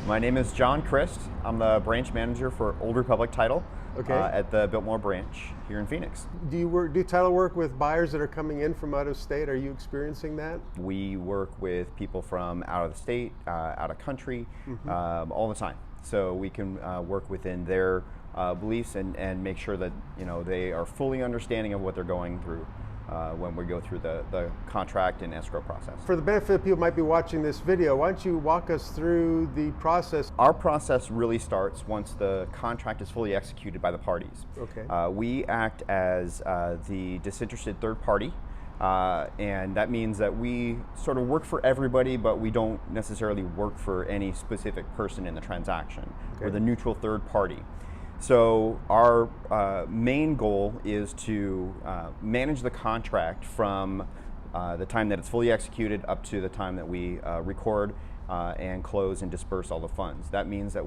My name is Jon Christ. I'm the branch manager for Old Republic Title at the Biltmore branch here in Phoenix. Do you do title work with buyers that are coming in from out of state? Are you experiencing that? We work with people from out of the state, out of country, all the time. So we can work within their beliefs and make sure that they are fully understanding of what they're going through when we go through the contract and escrow process. For the benefit of people who might be watching this video, why don't you walk us through the process? Our process really starts once the contract is fully executed by the parties. Okay. We act as the disinterested third party, and that means that we sort of work for everybody, but we don't necessarily work for any specific person in the transaction. Okay. We're the neutral third party. So our main goal is to manage the contract from the time that it's fully executed up to the time that we record and close and disperse all the funds. That means that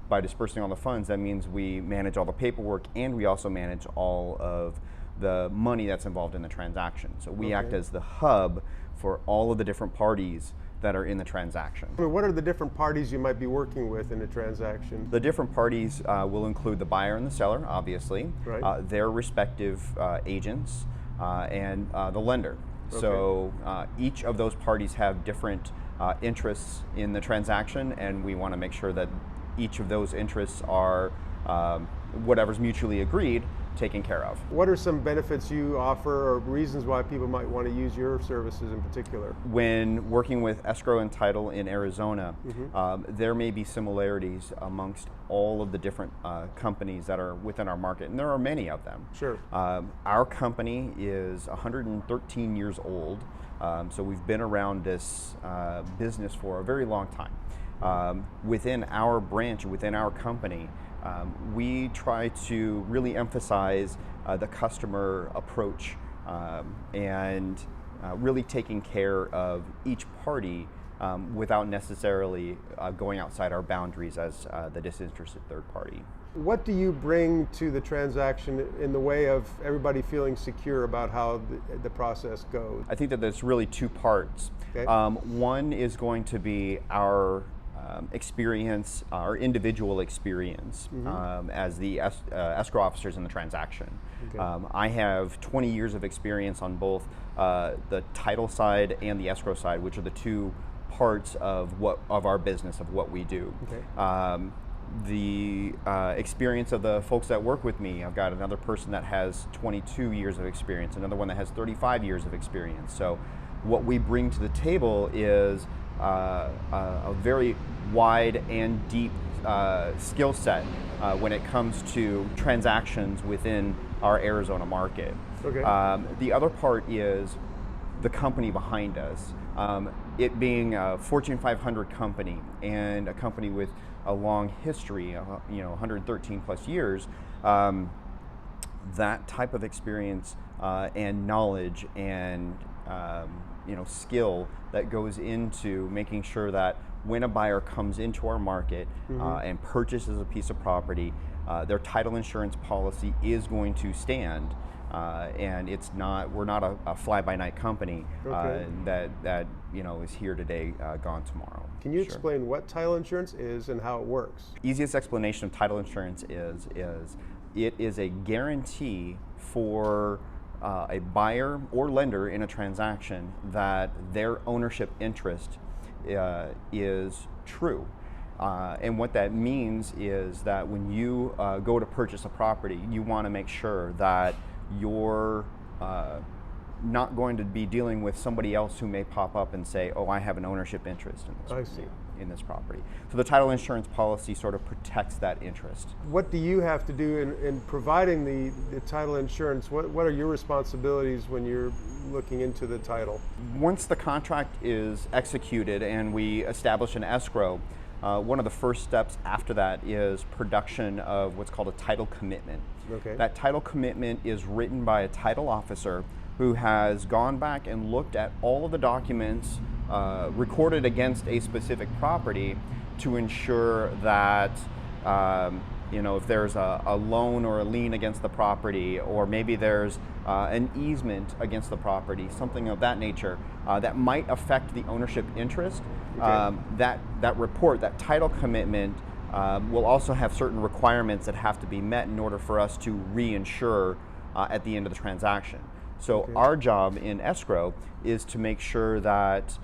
by dispersing all the funds, that means we manage all the paperwork and we also manage all of the money that's involved in the transaction. So we act as the hub for all of the different parties that are in the transaction. What are the different parties you might be working with in a transaction? The different parties will include the buyer and the seller, obviously, right. Their respective agents, and the lender. Okay. So each of those parties have different interests in the transaction, and we want to make sure that each of those interests are whatever's mutually agreed taken care of. What are some benefits you offer or reasons why people might want to use your services in particular? When working with escrow and title in Arizona, there may be similarities amongst all of the different companies that are within our market, and there are many of them. Sure. Our company is 113 years old, so we've been around this business for a very long time. Within our branch, within our company, we try to really emphasize the customer approach and really taking care of each party without necessarily going outside our boundaries as the disinterested third party. What do you bring to the transaction in the way of everybody feeling secure about how the process goes? I think that there's really two parts. Okay. One is going to be our experience, our individual experience as the escrow officers in the transaction. Okay. I have 20 years of experience on both the title side and the escrow side, which are the two parts of our business, of what we do. Okay. The experience of the folks that work with me, I've got another person that has 22 years of experience, another one that has 35 years of experience. So what we bring to the table is a very wide and deep skill set when it comes to transactions within our Arizona market. Okay. The other part is the company behind us. It being a Fortune 500 company and a company with a long history, 113 plus years, that type of experience and knowledge and skill that goes into making sure that when a buyer comes into our market and purchases a piece of property, their title insurance policy is going to stand, and we're not a fly-by-night company that is here today, gone tomorrow. Can you explain what title insurance is and how it works? Easiest explanation of title insurance is it is a guarantee for a buyer or lender in a transaction that their ownership interest is true. And what that means is that when you go to purchase a property, you want to make sure that you're not going to be dealing with somebody else who may pop up and say, oh, I have an ownership interest in this property. So the title insurance policy sort of protects that interest. What do you have to do in providing the title insurance? What are your responsibilities when you're looking into the title? Once the contract is executed and we establish an escrow, one of the first steps after that is production of what's called a title commitment. Okay. That title commitment is written by a title officer who has gone back and looked at all of the documents recorded against a specific property to ensure that if there's a loan or a lien against the property, or maybe there's an easement against the property, something of that nature that might affect the ownership interest, that report, that title commitment, will also have certain requirements that have to be met in order for us to reinsure at the end of the transaction. So our job in escrow is to make sure that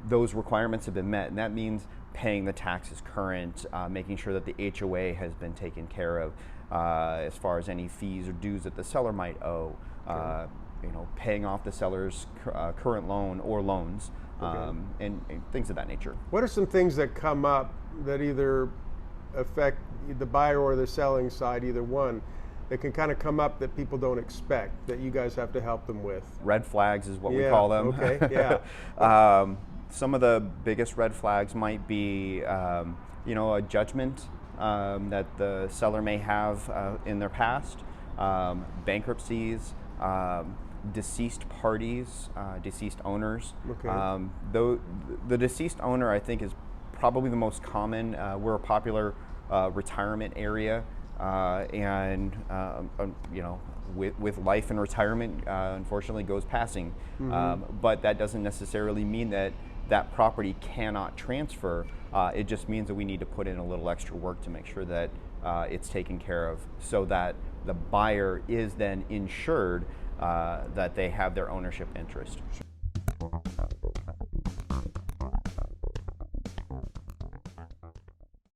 those requirements have been met, and that means paying the taxes current, making sure that the HOA has been taken care of, as far as any fees or dues that the seller might owe, paying off the seller's current loan or loans, and things of that nature. What are some things that come up that either affect the buyer or the selling side, either one, that can kind of come up that people don't expect, that you guys have to help them with? Red flags is what we call them. Okay, yeah. Some of the biggest red flags might be, a judgment that the seller may have in their past, bankruptcies, deceased parties, deceased owners. Though the deceased owner, I think, is probably the most common. We're a popular retirement area, and with life and retirement, unfortunately, goes passing. But that doesn't necessarily mean that property cannot transfer. It just means that we need to put in a little extra work to make sure that it's taken care of, so that the buyer is then insured that they have their ownership interest.